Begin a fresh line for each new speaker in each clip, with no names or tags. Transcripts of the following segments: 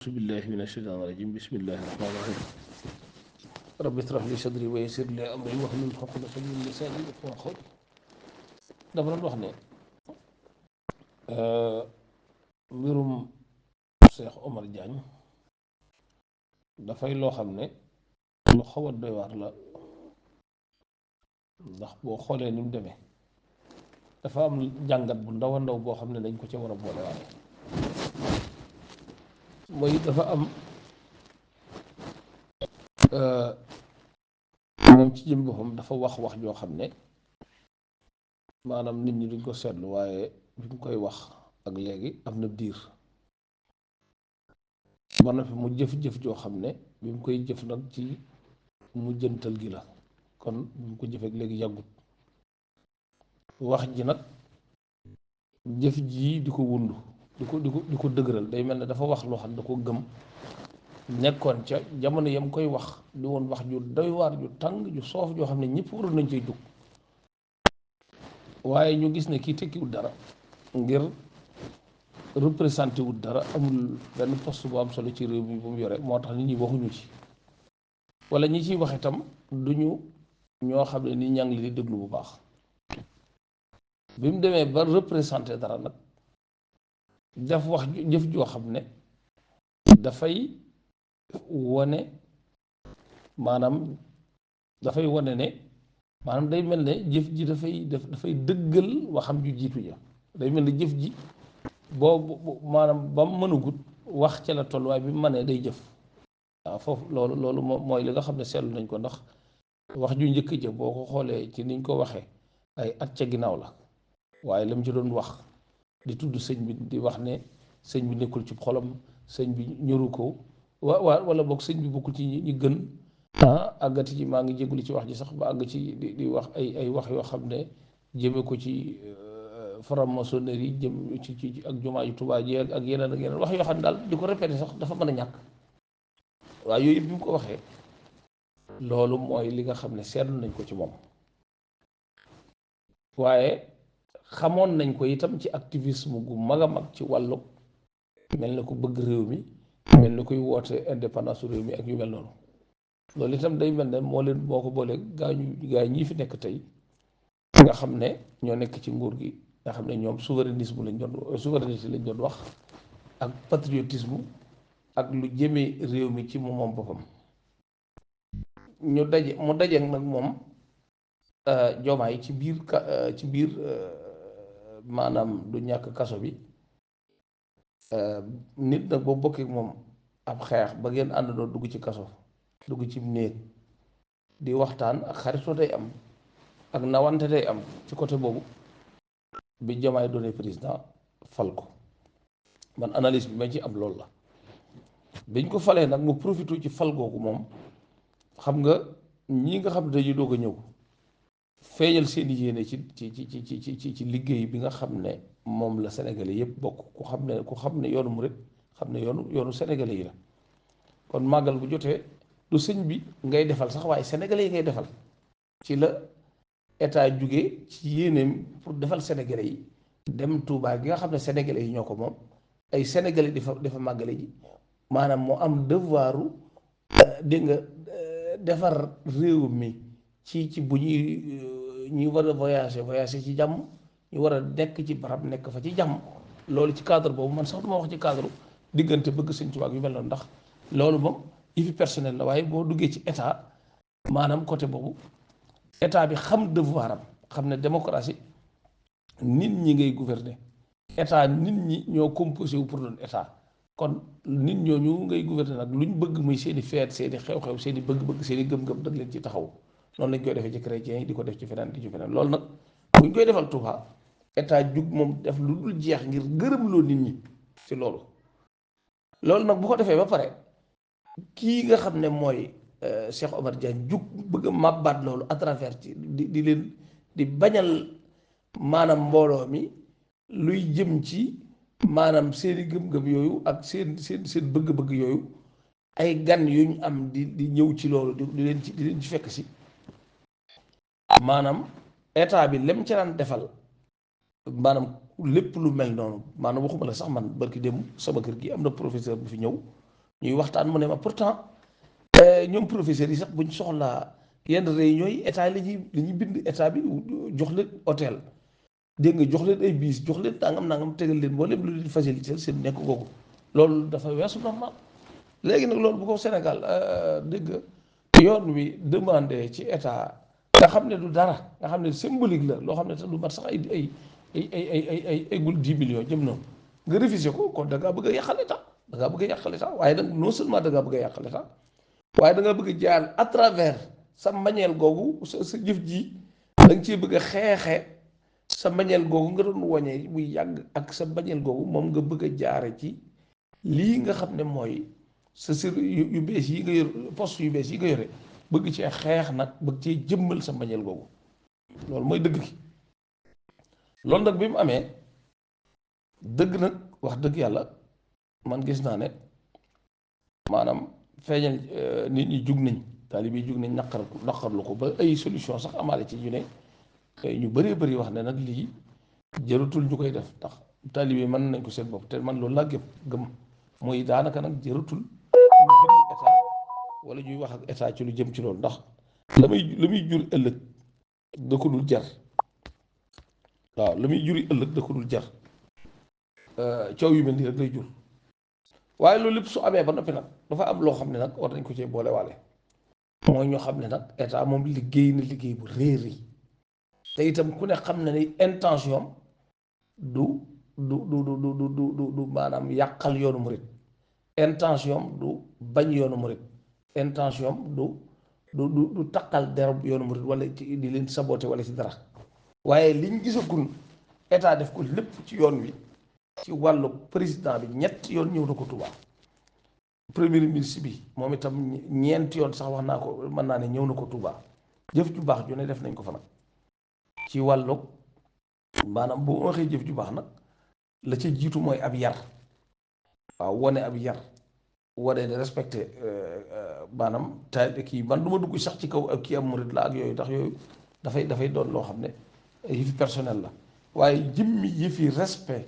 أعوذ بالله من الشيطان الرجيم بسم الله الرحمن الرحيم رب اشرح لي صدري ويسر لي أمري واحلل عقدة من لساني يفقهوا قولي. dafa doon wax ne mbirum Cheikh Omar Diagne dafay loo xam ne lu xaw a doy waar la ndax boo xoolee ni mu demee dafa am jàngat bu ndaw a ndaw boo xam ne dañ ko ca war a boole waale mooy dafa am moom ci jëm boppam dafa wax joo xam ne maanaam nit ñi duñ ko seetlu waaye bi mu koy wax ak léegi am na diir ba na fi mu jëf-jëf joo xam ne bi mu koy jëf nag ci mu jëntal gi la kon bi mu ko jëfee léegi yàggut wax ji nag jëf ji di ko wundu di ko dëgëral day mel ne dafa wax loo xam ne da ko gëm nekkoon ca jamono yam koy wax di woon wax ju doy waar ju tàng ju soof joo xam ne ñëpp waroon nañ cay jug waaye ñu gis ne kii tekkiwul dara ngir représenté wul dara amul benn poste bu am solo ci réew mi bu mu yore moo tax nit ñi waxuñu ci wala ñi ciy wax itam duñu ñoo xam ne ni ñaa ngi li di déglu bu baax bi mu demee ba représenté dara nag def wax jëf joo xam ne dafay wane maanaam dafay wane ne maanaam day mel ne jëf ji dafay dëggal waxam ju jiitu ja day mel ne jëf ji boobu maanaam ba mu mënugut wax ca la toll waaye bi mu mënee day jëf waaw foofu loolu mooy li nga xam ne seetlu nañ ko ndax wax ju njëkk ja boo ko xoolee ci niñ ko waxee ay at ca ginnaaw la waaye la mu ci doon wax di tudd sëñ bi di wax ne sëñ bi nekkul ci xolam sëñ bi ñoru ko wala boog sëñ bi bokkul ci ñi gën àggati ci maa ngi jégalu ci wax ji sax ba àgg ci di wax ay wax yoo xam ne jëme ko ci franc-maçonnerie jëm ci ak jumaa yu Tuubaa ji ak yeneen wax yoo xam ne daal di ko répété sax dafa mën a ñàkk waaye yooyu yëpp bi mu ko waxee loolu mooy li nga xam ne seetlu nañ ko ci moom waaye xamoon nañ ko itam ci activisme gu mag a mag ci wàllu mel na ko bëgg réew mi mel na koy woote indépendance réew mi ak yu mel noonu loolu itam day mel ne moo ko boolee gaa ñii fi nekk tey nga xam ne ñoo nekk ci nguur gi nga xam ne ñoom souverainisme souveraineté lañ doon wax ak patriotisme ak lu jëmee réew mi ci moom boppam mu daje nag moom Diomaye ci biir maanaam du ñàkk kaso bi nit nag boo bokkee moom ab xeex ba ngeen àndandoo dugg ci kaso dugg ci néeg di waxtaan ak xaritoo day am ak nawante day am ci côté boobu bi Diomaye doone président fal ko man analyse bi ma ci am loolu la biñ ko falee nag mu profité ci fal googu moom xam nga ñi nga xam ne dañuy doog a ñëw feeñal seen yéene ci liggéey bi nga xam ne moom la Sénégalais yépp bokk ku xam ne yoonu murit xam ne yoonu Sénégalais yi la kon màggal bu jotee du sëñ bi ngay defal sax waaye Sénégalais yi ngay defal ci la état jóge ci yéeneem pour defal Sénégalais yi dem Touba gi nga xam ne Sénégalais yi ñoo ko moom ay Sénégalais dafa màggale ji maanaam moo am devoiru dégg nga defar réew mi ci bu ñuy war a voyager ci jàmm ñu war a nekk ci barab nekk fa ci jàmm loolu ci cadre boobu man sax duma wax ci cadre diggante bëgg sëñ Tuubaa yu mel noonu ndax loolu moom yëfi personnel la waaye boo duggee ci état maanaam côté boobu état bi xam devoir am xam ne démocratie nit ñi ngay gouverner état nit ñi ñoo composé wu pour doon état kon nit ñooñu ngay gouverner nag luñ bëgg muy seeni feet seeni xew-xew seeni bëgg-bëgg seeni gëm-gëm dag leen ci taxaw noonu lañ koy defee ci chrétiens yi di ko def ci feneen di ci feneen loolu nag buñ koy defal Touba état jug moom def lu dul jeex ngir gërëm loo nit ñi ci loolu nag bu ko defee ba pare kii nga xam ne mooy Cheikh Omar Diagne jug bëgg a màbbaat loolu à travers ci di leen di bañal maanaam mbooloo mi luy jëm ci maanaam seeni gëm-gëm yooyu ak seen bëgg-bëgg yooyu ay gan yuñ am di ñëw ci loolu di leen ci fekk si maanaam état bi lem ci daan defal maanaam lépp lu mel noonu maanaam waxuma la sax man barki dem sama kër gi am na professeur bu fi ñëw ñuy waxtaan mu ne ma pourtant ñoom professeurs yi sax buñ soxlaa yenn réunions yi état yi la ñuy bind état bi jox leen hôtel dégg nga jox leen ay biis jox leen nangam tegal leen mboolem lu leen faciliter seen nekk googu loolu dafa weesu normal. léegi nag loolu bu ko Sénégal dégg nga yoon wi demandé ci état nga xam ne du dara nga xam ne symbolique la loo xam ne sax du mat sax ay gul 10 millions jëm noonu nga révisé ko kon da ngaa bëgg a yàqal état da ngaa bëgg a yàqal état waaye nag non seulement da ngaa bëgg a yàqal état waaye da nga bëgg a jaar à travers sa mbañeel googu sa jëf ji da nga ciy bëgg a xeexe sa mbañeel googu nga doon woñee muy yàgg ak sa mbañeel googu moom nga bëgg a jaare ci lii nga xam ne mooy sa sir yu bees yi nga yor poste yu bees yi nga yore bëgg cee xeex nag bëgg cee jëmmal sa mbañeel googu loolu mooy dëgg gi loolu nag bi mu amee dëgg nag wax dëgg yàlla man gis naa ne maanaam feeñal nit ñi jug nañ taalibe yi jug nañ naqarlu ko ba ay solution sax amaale ci ñu ne ñu bëree bëri wax ne nag lii jëratul ñu koy def ndax taalibe yi mën nañ ko seen bopp te man loolu laa gëm mooy daanaka nag jëratul ñu bind état wala ñuy wax ak état ci lu jëm ci loolu ndax la muy jur ëllëg da ko dul jar waaw la muy juri ëllëg da ko dul jar coow yu mel nii rek lay jur waaye loolu lépp su amee ba noppi nag dafa am loo xam ne nag war nañ ko cee boole waale mooy ñoo xam ne nag état moom liggéey na liggéey bu réer te itam ku ne xam na ni intention du maanaam yàqal yoonu murit intention du bañ yoonu murit intention du taqal derb yoonu murit wala ci di leen saboté wala ci dara waaye liñ gisagul état def ko lépp ci yoon wi ci wàllu président bi ñett yoon ñëw na ko Touba premier ministre bi moom itam ñeenti yoon sax wax naa ko mën naa ne ñëw na ko Touba jëf ju baax ju ne def nañ ko fa nag ci wàllu maanaam bu waxee jëf ju baax nag la ca jiitu mooy ab yar waaw wane ab yar wane ne respecté maanaam ta kii man du ma dugg sax ci kaw ak kii am murit la ak yooyu tax yooyu dafay doon loo xam ne yëfi personnel la waaye jëmmi yëfi respect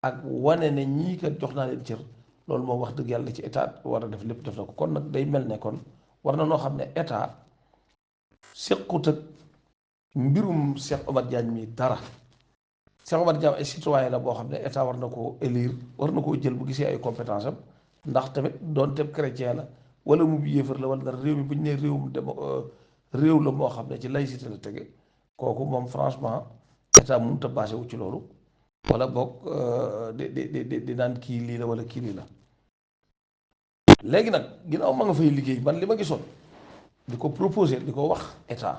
ak wane ne ñii kat jox naa leen cër loolu moom wax dëgg yàlla ci état war a def lépp def na ko kon nag day mel ne kon war na noo xam ne état sequt ak mbirum Cheikh Omar Diagne mi dara Cheikh Omar Diagne ay citoyen la boo xam ne état war na koo élire war na koo jël bu gisee ay compétence am ndax tamit doon te chrétien la wala mu yéefar la wala dara réew mi bu ñu nee réew la moo xam ne ci laïcité la tege kooku moom franchement état mënut a basé wu ci loolu wala boog di naan kii lii la wala kii lii la léegi nag ginnaaw ma nga fay liggéey man li ma gisoon di ko proposé di ko wax état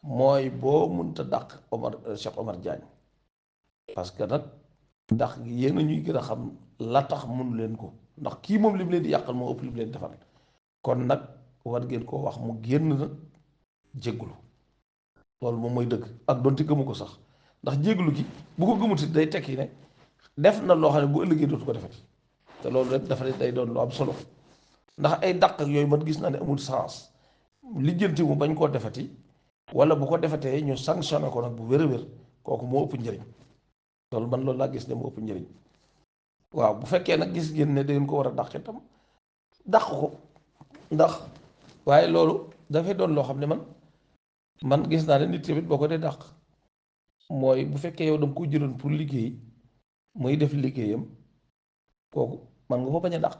mooy boo mënta dàq Cheikh Omar Diagne parce que nag ndax yéen a ñuy gën a xam la tax mënu leen ko ndax kii moom li mu leen di yàqal moo ëpp li mu leen defal kon nag war ngeen koo wax mu génn na jéggulu loolu moom mooy dëgg ak doonte gëmu ko sax ndax jéggulu gi bu ko gëmuti day tekki ne def na loo xam ne bu ëllëgee dootu ko defati te loolu rek dafa day doon lu am solo ndax ay dàq ak yooyu man gis naa ne amul sens lijjanti mu bañ koo defati wala bu ko defatee ñu sanctionné ko nag bu wér-wér kooku moo ëpp njëriñ loolu man loolu laa gis ne moo ëpp njëriñ waaw bu fekkee nag gis ngeen ne da ngeen ko war a dàq itam dàq ko ndax waaye loolu dafay doon loo xam ne man gis naa ne nit tamit boo ko dee dàq mooy bu fekkee yow danga ko jëloon pour liggéey muy def liggéeyam kooku man nga ko bañ a dàq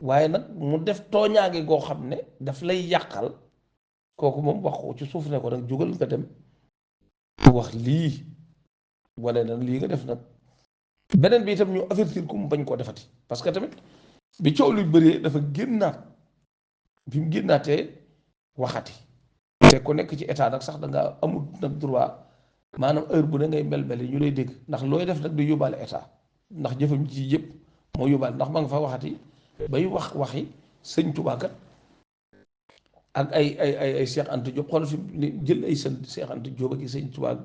waaye nag mu def tooñaange goo xam ne daf lay yàqal kooku moom wax ko ci suuf ne ko nag jógal nga dem wax lii wane na lii nga def nag beneen bi itam ñu avertir ko mu bañ koo defati parce que tamit bi coow lu bëree dafa génnaat bi mu génnaatee waxati te ku nekk ci état nag sax da nga amul nag droit maanaam heure bu ne ngay mel yi ñu lay dégg ndax looy def nag du yóbbaale état ndax jëfam ci yëpp moo yóbbaale ndax ma nga fa waxati bay waxi sëñ Tuubaa kat ak ay Cheikh Anta Diop xool fi jël ay sën Cheikh Anta Diop ak sëñ Tuubaa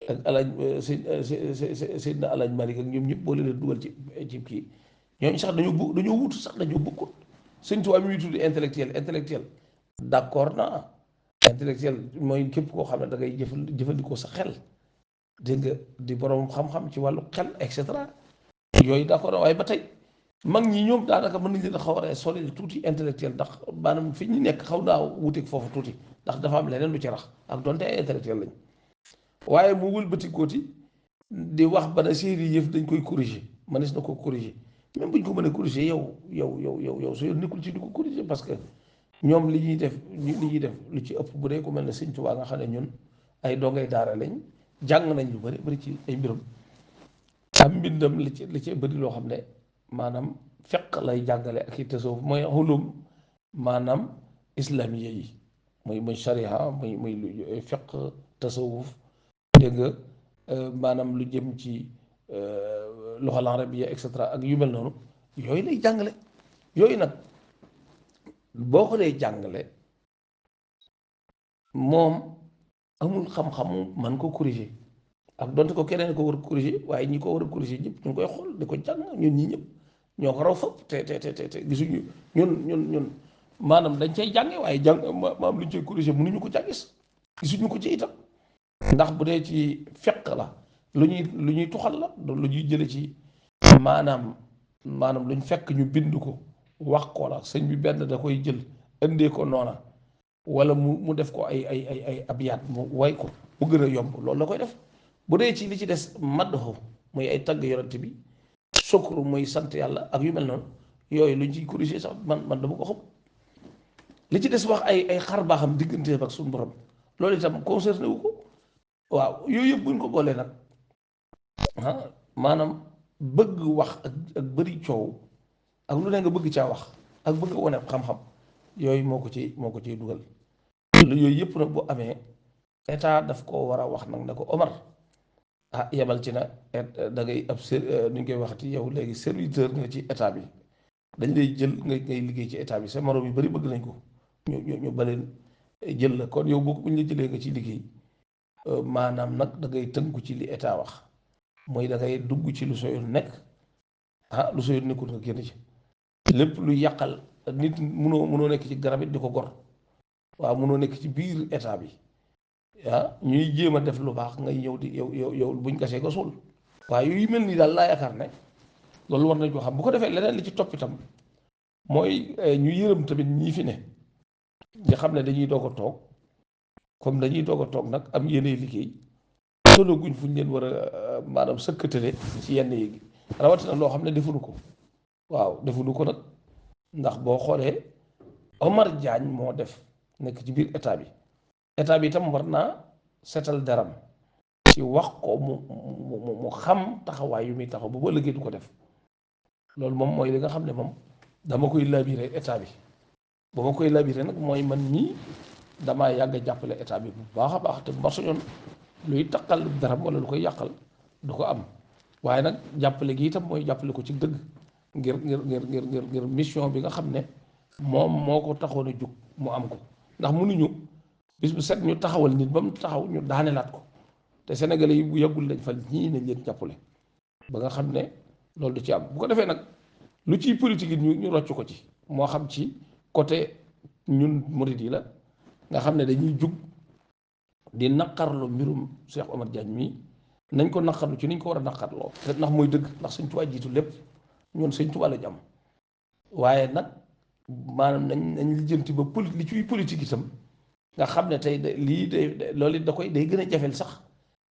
ak alaaj sëñ na alaaj Malik ak ñoom ñëpp boo leen dugal ci kii ñooñu sax dañoo wutu sax dañoo bokkut sëñ Tuubaa mi muy tudd intellectuel d'accord naa intellectuel mooy képp koo xam ne da ngay jëfandikoo sa xel dégg nga di borom xam-xam ci wàllu xel et cetera yooyu d'accord na waaye ba tey mag ñi ñoom daanaka mën nañ leen a xaw a sori tuuti intellectuel ndax maanaam fi ñu nekk xaw naa wuteeg foofu tuuti ndax dafa am leneen lu ci rax ak donte ay intellectuel lañ waaye mu wëlbati kooti di wax ba ne seeni yëf dañ koy corriger mënees na ko corriger même bu ñu ko mënee corriger yow su yoon nekkul ci di ko corriger parce que ñoom li ñuy def lu ci ëpp bu dee ko mel ne Sëñ Tuubaa nga xam ne ñun ay dongay daara lañ jàng nañ lu bari ci ay mbiram am mbindam li ci bëri loo xam ne maanaam fiq lay jàngale ak i tasawuf mooy xulum maanaam islamiya yi muy sharia muy lu fiq tasawuf dégg nga maanaam lu jëm ci luxal arabiya et cetera ak yu mel noonu yooyu lay jàngale yooyu nag boo ko dee jàngale moom amul xam-xamu man ko corriger ak donte ko keneen ko war a corriger waaye ñi ko war a corriger ñëpp ñu ngi koy xool di ko jàng ñun ñi ñëpp ñoo ko raw fëpp te gisuñu ñun maanaam dañ cay jànge waaye jàng maam lu ñu cay corriger mënuñu ko jàngis gisuñu ko ci itam ndax bu dee ci fekk la lu ñuy tuxal la lu ñuy jële ci maanaam lu ñu fekk ñu bind ko wax ko la sëñ bi benn da koy jël indee ko noona wala mu def ko ay abyaat mu way ko mu gën a yomb loolu la koy def bu dee ci li ci des madho muy ay tagg yonent bi sukru muy sant yàlla ak yu mel noonu yooyu luñ ciy corriger sax man dama ko xam li ci des wax ay xar baaxam digganteem ak suñu borom loolu itam concerné wu ko waaw yooyu yëpp buñ ko boolee nag maanaam bëgg wax ak bëri coow ak lu ne nga bëgg caa wax ak bëgg a wane xam-xam yooyu moo ko ciy dugal yooyu yëpp nag bu amee état daf koo war a wax nag ne ko Omar yebal ci na da ngay ab nu ñu koy waxati yow léegi serviteur nga ci état bi dañ lay jël ngay liggéey ci état bi sa morom yu bari bëgg nañ ko ñu baleen jël la kon yow buñ la jëlee nga ci liggéey maanaam nag da ngay tënku ci li état wax mooy da ngay dugg ci lu soo yoon nekk lu soo yoon nekkul nga génn ci lépp lu yàqal nit munoo nekk ci garab it di ko gor waaw munoo nekk ci biir état bi ñuy jéem a def lu baax ngay ñëw di yow buñ gasee ko suul waaye yu mel nii daal laa yaakaar ne loolu war nañ ko xam bu ko defee leneen li ci topp itam mooy ñu yërëm tamit ñii fi ne nga xam ne dañuy doog a toog comme dañuy doog a toog nag am yéene liggéey solo guñ fu ñu leen war a maanaam sëkkatale ci yenn yi rawatina loo xam ne defuñu ko waaw defuñu ko nag ndax boo xoolee Omar Diagne moo def nekk ci biir état bi itam war naa seetal deram ci wax ko mu xam taxawaay yu muy taxaw ba liggéey du ko def loolu moom mooy li nga xam ne moom dama koy labiré état bi ba ma koy labiré nag mooy man mii damaa yàgg a jàppale état bi bu baax a baax te bu ma soñoon luy taqal daram wala lu koy yàqal du ko am waaye nag jàppale gi itam mooy jàppale ko ci dëgg ngir mission bi nga xam ne moom moo ko taxoon a jóg mu am ko ndax mënuñu bis bu set ñu taxawal nit ba mu taxaw ñu daaneelaat ko te sénégalais yi bu yàggul lañ fa ñii nañ leen jàppale ba nga xam ne loolu du ci am bu ko defee nag lu ciy politique yi ñu rocc ko ci moo xam ci côté ñun murid yi la nga xam ne dañuy jug di naqarlu mbirum Cheikh Omar Diagne mii nañ ko naqarlu ci niñ ko war a naqarloo te ndax mooy dëgg ndax Sëñ Tuubaa jiitu lépp ñun Sëñ Tuubaa la jàmm waaye nag maanaam nañ lijjanti ba li ciy politique itam nga xam ne tey lii loolu da koy day gën a jafeel sax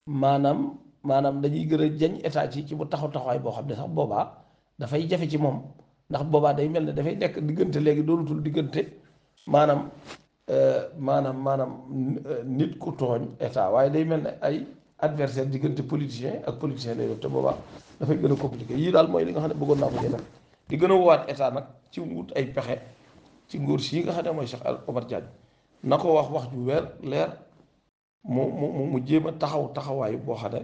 maanaam dañuy gën a jañ état ci bu taxawaay boo xam ne sax boobaa dafay jafe ci moom ndax boobaa day mel ne dafay nekk diggante léegi doonutul diggante maanaam nit ku tooñ état waaye day mel ne ay adversaire diggante politicien ak politicien lay doon te boobaa dafay gën a compliqué yii daal mooy li nga xam ne bëggoon naa ko ci def di gën a woowaat état nag ci wut ay pexe ci nguur si nga xam ne mooy Cheikh Omar Diagne na ko wax ju weer leer mu jéem a taxawaayu boo xam ne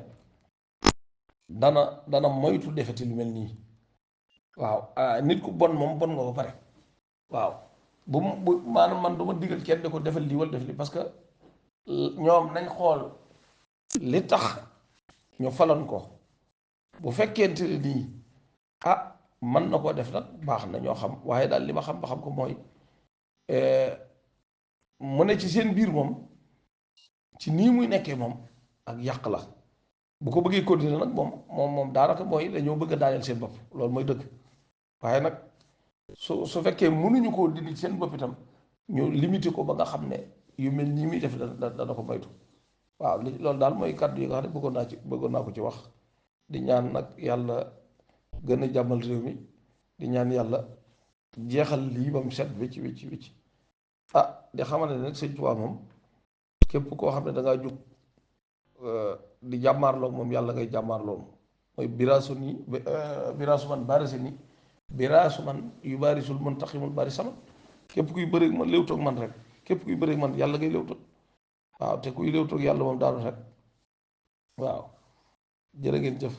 dana moytu defeti lu mel nii waaw nit ku bon moom bon nga ba pare waaw bu maanaam man du ma digal kenn di ko defal lii wala def lii parce que ñoom nañ xool li tax ñu faloon ko bu fekkente ne nii mën na koo def nag baax na ñoo xam waaye daal li ma xam ba xam ko mooy mu ne ci seen biir moom ci nii muy nekkee moom ak yàq la bu ko bëggee continuer nag moom daanaka mooy dañoo bëgg a daaneel seen bopp loolu mooy dëgg waaye nag su fekkee mënuñu koo dindi seen bopp itam ñu limité ko ba nga xam ne yu mel nii muy def dana ko moytu. waaw loolu daal mooy kàddu yi nga xam ne bëggoon naa ko ci wax. di ñaan nag yàlla gën a jàmmal réew mi, di ñaan yàlla jeexal lii ba mu set wicc wicc wicc. ah di xamante ne nag sëñ Tuubaa moom képp koo xam ne da ngaa jóg di jàmmaarloog moom yàlla ngay jàmmaarloog mooy biraasu nii biraasu man baarisi nii biraasu man yu baarisul mën taximul baari sama. képp kuy bëreeg man léewtoog man rek, képp kuy bëreeg man yàlla ngay léewtoog. waaw te kuy léewtoog yàlla moom daanu rek. waaw jërë ngeen jëf.